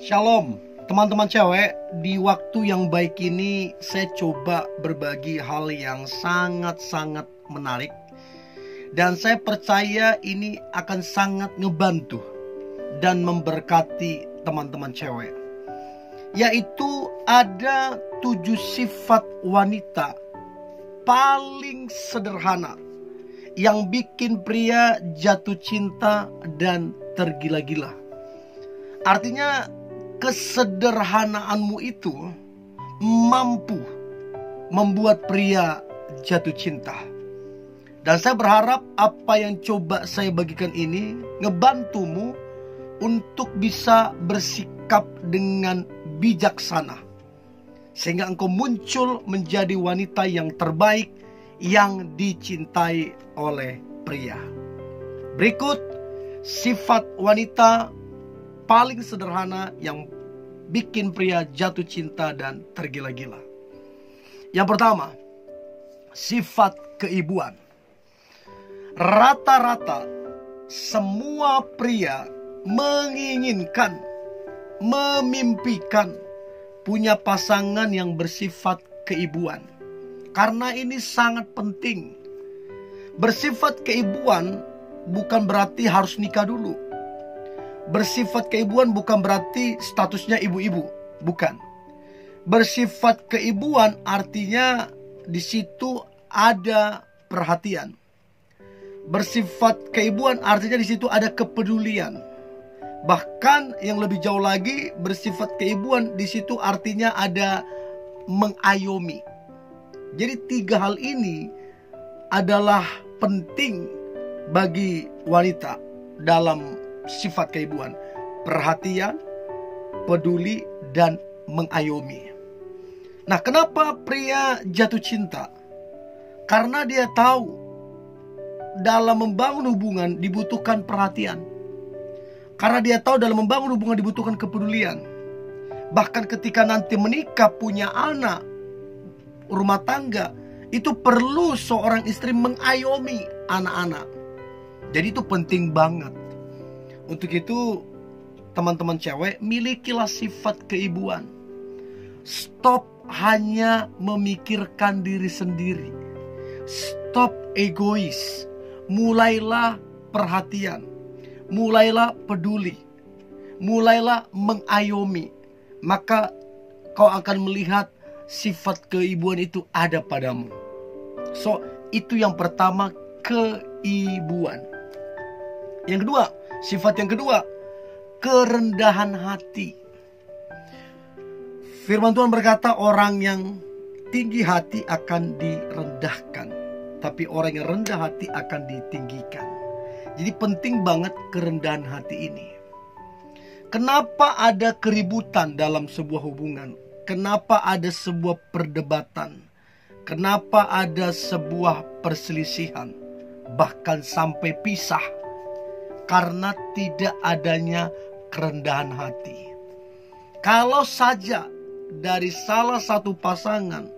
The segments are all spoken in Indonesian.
Shalom, teman-teman cewek. Di waktu yang baik ini saya coba berbagi hal yang sangat-sangat menarik, dan saya percaya ini akan sangat ngebantu dan memberkati teman-teman cewek. Yaitu ada 7 sifat wanita paling sederhana yang bikin pria jatuh cinta dan tergila-gila. Artinya kesederhanaanmu itu mampu membuat pria jatuh cinta. Dan saya berharap apa yang coba saya bagikan ini ngebantumu untuk bisa bersikap dengan bijaksana, sehingga engkau muncul menjadi wanita yang terbaik yang dicintai oleh pria. Berikut sifat wanita paling sederhana yang bikin pria jatuh cinta dan tergila-gila. Yang pertama, sifat keibuan. Rata-rata semua pria menginginkan, memimpikan punya pasangan yang bersifat keibuan. Karena ini sangat penting. Bersifat keibuan bukan berarti harus nikah dulu. Bersifat keibuan bukan berarti statusnya ibu-ibu, bukan. Bersifat keibuan artinya di situ ada perhatian. Bersifat keibuan artinya di situ ada kepedulian. Bahkan yang lebih jauh lagi, bersifat keibuan di situ artinya ada mengayomi. Jadi 3 hal ini adalah penting bagi wanita dalam sifat keibuan: perhatian, peduli, dan mengayomi. Nah, kenapa pria jatuh cinta? Karena dia tahu dalam membangun hubungan dibutuhkan perhatian. Karena dia tahu dalam membangun hubungan dibutuhkan kepedulian. Bahkan ketika nanti menikah, punya anak, rumah tangga, itu perlu seorang istri mengayomi anak-anak. Jadi itu penting banget. Untuk itu, teman-teman cewek, milikilah sifat keibuan. Stop hanya memikirkan diri sendiri. Stop egois. Mulailah perhatian. Mulailah peduli. Mulailah mengayomi. Maka kau akan melihat sifat keibuan itu ada padamu. So, itu yang pertama, keibuan. Yang kedua, sifat yang kedua, kerendahan hati. Firman Tuhan berkata, orang yang tinggi hati akan direndahkan, tapi orang yang rendah hati akan ditinggikan. Jadi penting banget kerendahan hati ini. Kenapa ada keributan dalam sebuah hubungan? Kenapa ada sebuah perdebatan? Kenapa ada sebuah perselisihan? Bahkan sampai pisah. Karena tidak adanya kerendahan hati. Kalau saja dari salah satu pasangan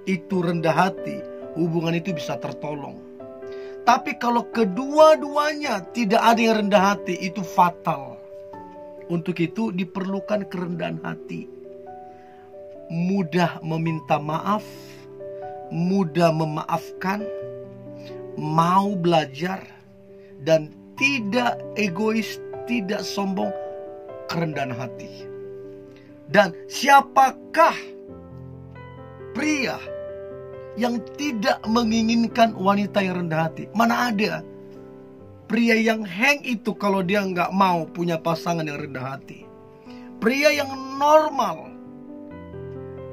itu rendah hati, hubungan itu bisa tertolong. Tapi kalau kedua-duanya tidak ada yang rendah hati, itu fatal. Untuk itu diperlukan kerendahan hati. Mudah meminta maaf, mudah memaafkan, mau belajar, dan tidak egois, tidak sombong, kerendahan hati. Dan siapakah pria yang tidak menginginkan wanita yang rendah hati? Mana ada pria yang hang itu kalau dia nggak mau punya pasangan yang rendah hati. Pria yang normal,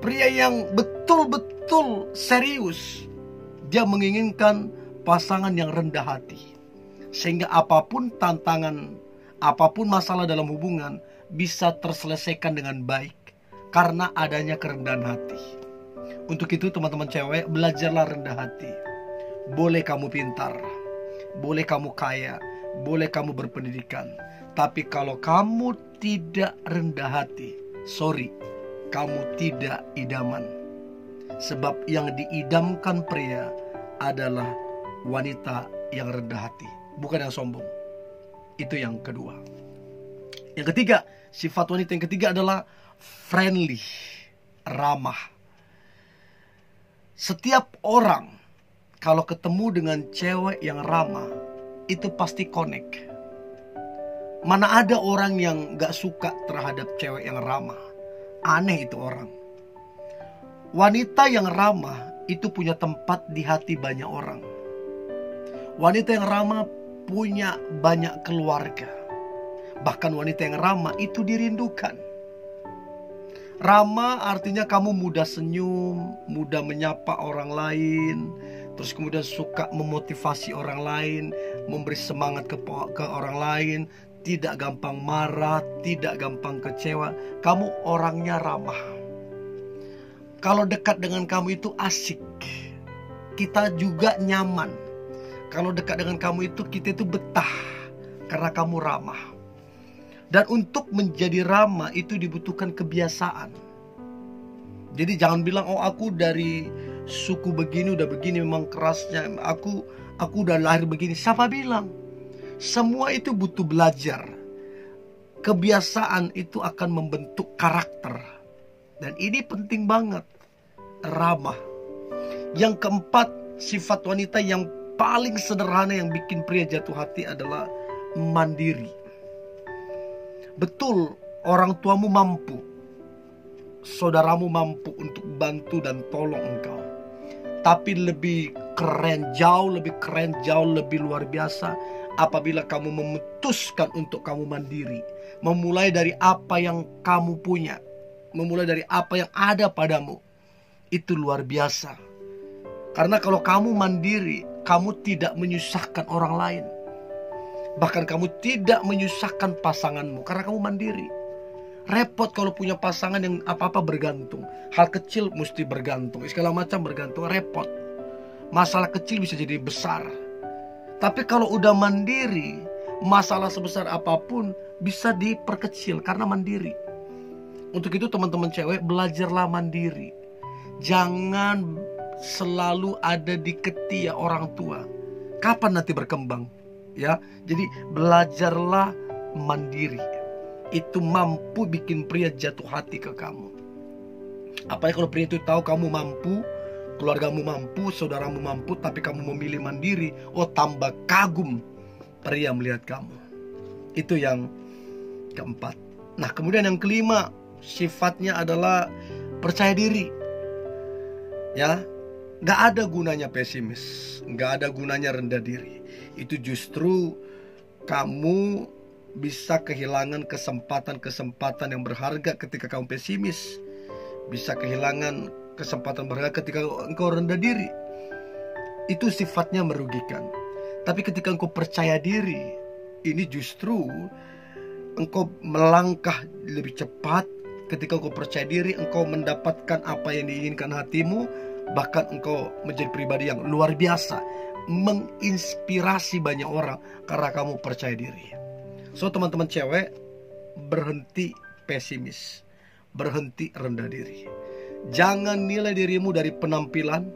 pria yang betul-betul serius, dia menginginkan pasangan yang rendah hati. Sehingga apapun tantangan, apapun masalah dalam hubungan bisa terselesaikan dengan baik karena adanya kerendahan hati. Untuk itu teman-teman cewek, belajarlah rendah hati. Boleh kamu pintar, boleh kamu kaya, boleh kamu berpendidikan, tapi kalau kamu tidak rendah hati, sorry, kamu tidak idaman. Sebab yang diidamkan pria adalah wanita yang rendah hati, bukan yang sombong. Itu yang kedua. Yang ketiga, sifat wanita yang ketiga adalah friendly, ramah. Setiap orang kalau ketemu dengan cewek yang ramah, itu pasti connect. Mana ada orang yang gak suka terhadap cewek yang ramah. Aneh itu orang. Wanita yang ramah itu punya tempat di hati banyak orang. Wanita yang ramah punya banyak keluarga. Bahkan wanita yang ramah itu dirindukan. Ramah artinya kamu mudah senyum, mudah menyapa orang lain, terus kemudian suka memotivasi orang lain, memberi semangat ke orang lain, tidak gampang marah, tidak gampang kecewa. Kamu orangnya ramah. Kalau dekat dengan kamu itu asik, kita juga nyaman. Kalau dekat dengan kamu itu kita itu betah, karena kamu ramah. Dan untuk menjadi ramah itu dibutuhkan kebiasaan. Jadi jangan bilang, oh aku dari suku begini udah begini memang kerasnya, aku udah lahir begini. Siapa bilang? Semua itu butuh belajar. Kebiasaan itu akan membentuk karakter. Dan ini penting banget. Ramah. Yang keempat, sifat wanita yang paling sederhana yang bikin pria jatuh hati adalah mandiri. Betul, orang tuamu mampu, saudaramu mampu untuk bantu dan tolong engkau. Tapi lebih keren, jauh lebih luar biasa apabila kamu memutuskan untuk kamu mandiri. Memulai dari apa yang kamu punya, memulai dari apa yang ada padamu. Itu luar biasa. Karena kalau kamu mandiri, kamu tidak menyusahkan orang lain. Bahkan kamu tidak menyusahkan pasanganmu karena kamu mandiri. Repot kalau punya pasangan yang apa-apa bergantung. Hal kecil mesti bergantung, segala macam bergantung, repot. Masalah kecil bisa jadi besar. Tapi kalau udah mandiri, masalah sebesar apapun bisa diperkecil karena mandiri. Untuk itu teman-teman cewek, belajarlah mandiri. Jangan selalu ada di ketia orang tua. Kapan nanti berkembang? Ya, jadi belajarlah mandiri. Itu mampu bikin pria jatuh hati ke kamu. Apalagi kalau pria itu tahu kamu mampu, keluargamu mampu, saudaramu mampu, tapi kamu memilih mandiri. Oh, tambah kagum pria melihat kamu. Itu yang keempat. Nah, kemudian yang kelima, sifatnya adalah percaya diri. Ya, gak ada gunanya pesimis, gak ada gunanya rendah diri. Itu justru kamu bisa kehilangan kesempatan-kesempatan yang berharga ketika kamu pesimis. Bisa kehilangan kesempatan berharga ketika engkau rendah diri. Itu sifatnya merugikan. Tapi ketika engkau percaya diri, ini justru engkau melangkah lebih cepat. Ketika engkau percaya diri, engkau mendapatkan apa yang diinginkan hatimu. Bahkan engkau menjadi pribadi yang luar biasa, menginspirasi banyak orang karena kamu percaya diri. So teman-teman cewek, berhenti pesimis, berhenti rendah diri. Jangan nilai dirimu dari penampilan,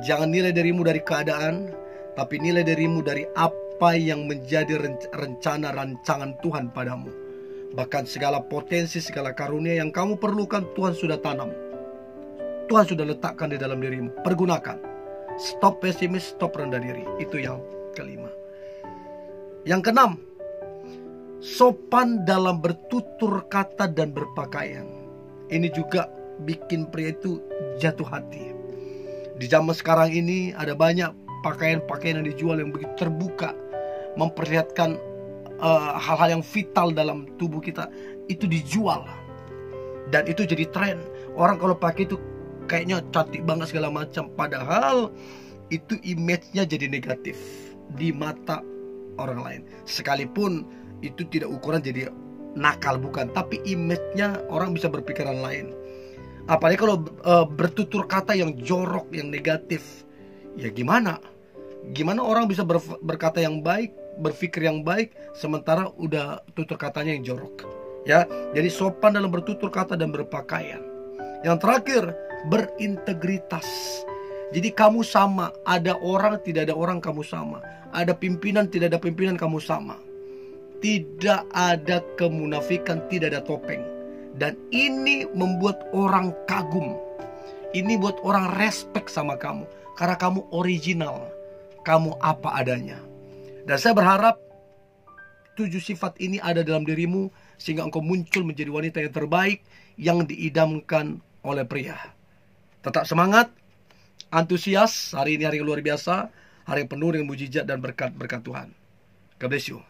jangan nilai dirimu dari keadaan, tapi nilai dirimu dari apa yang menjadi rencana rancangan Tuhan padamu. Bahkan segala potensi, segala karunia yang kamu perlukan Tuhan sudah tanam, Tuhan sudah letakkan di dalam dirimu. Pergunakan. Stop pesimis, stop rendah diri. Itu yang kelima. Yang keenam, sopan dalam bertutur kata dan berpakaian. Ini juga bikin pria itu jatuh hati. Di zaman sekarang ini ada banyak pakaian-pakaian yang dijual yang begitu terbuka, memperlihatkan hal-hal yang vital dalam tubuh kita. Itu dijual. Dan itu jadi tren. Orang kalau pakai itu kayaknya cantik banget segala macam. Padahal itu image-nya jadi negatif di mata orang lain. Sekalipun itu tidak ukuran jadi nakal, bukan. Tapi image-nya orang bisa berpikiran lain. Apalagi kalau bertutur kata yang jorok, yang negatif. Ya gimana? Gimana orang bisa berkata yang baik, berpikir yang baik, sementara udah tutur katanya yang jorok. Ya, jadi sopan dalam bertutur kata dan berpakaian. Yang terakhir, berintegritas. Jadi kamu sama. Ada orang, tidak ada orang, kamu sama. Ada pimpinan, tidak ada pimpinan, kamu sama. tidak ada kemunafikan, tidak ada topeng. Dan ini membuat orang kagum. Ini buat orang respect sama kamu. Karena kamu original. Kamu apa adanya. Dan saya berharap 7 sifat ini ada dalam dirimu, sehingga engkau muncul menjadi wanita yang terbaik, yang diidamkan oleh pria. Tetap semangat, antusias. Hari ini hari yang luar biasa. Hari yang penuh dengan mujizat dan berkat-berkat Tuhan. God bless you.